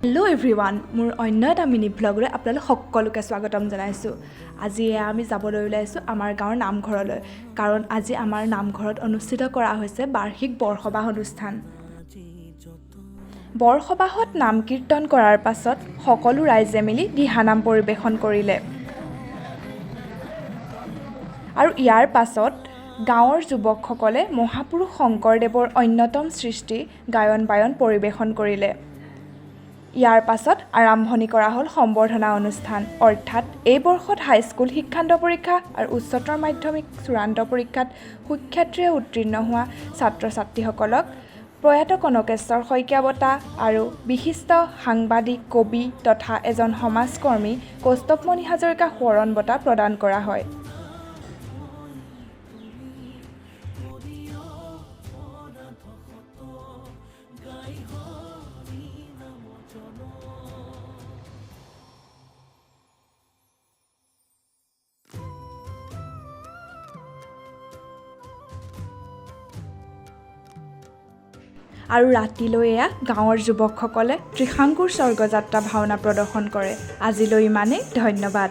Hello' everyone, মোৰ অন্য এটা মিনি ভ্লগলৈ আপোনালোক সকলোকে স্বাগতম জনাইছোঁ। আজি আমি যাবলৈ ওলাইছোঁ আমাৰ গাঁৱৰ নামঘৰলৈ, কাৰণ আজি আমাৰ নামঘৰত অনুষ্ঠিত কৰা হৈছে বাৰ্ষিক বৰসবাহ অনুষ্ঠান। বৰসবাহত নাম কীৰ্তন কৰাৰ পাছত সকলো ৰাইজে মিলি দিহানাম পৰিৱেশন কৰিলে আৰু ইয়াৰ পাছত গাঁৱৰ যুৱকসকলে মহাপুৰুষ শংকৰদেৱৰ অন্যতম সৃষ্টি গায়ন বায়ন পৰিৱেশন কৰিলে। ইয়াৰ পাছত আৰম্ভণি কৰা হ'ল সম্বৰ্ধনা অনুষ্ঠান, অৰ্থাৎ এই বৰ্ষত হাইস্কুল শিক্ষান্ত পৰীক্ষা আৰু উচ্চতৰ মাধ্যমিক চূড়ান্ত পৰীক্ষাত সুখ্যাতিৰে উত্তীৰ্ণ হোৱা ছাত্ৰ ছাত্ৰীসকলক প্ৰয়াত কনকেশ্বৰ শইকীয়া বঁটা আৰু বিশিষ্ট সাংবাদিক, কবি তথা এজন সমাজকৰ্মী কৌস্তুভমণি হাজৰিকা সোঁৱৰণ বঁটা প্ৰদান কৰা হয়। আৰু ৰাতিলৈ এয়া গাঁৱৰ যুৱকসকলে ত্ৰিশাংকুৰ স্বৰ্গযাত্ৰা ভাওনা প্ৰদৰ্শন কৰে। আজিলৈ ইমানেই, ধন্যবাদ।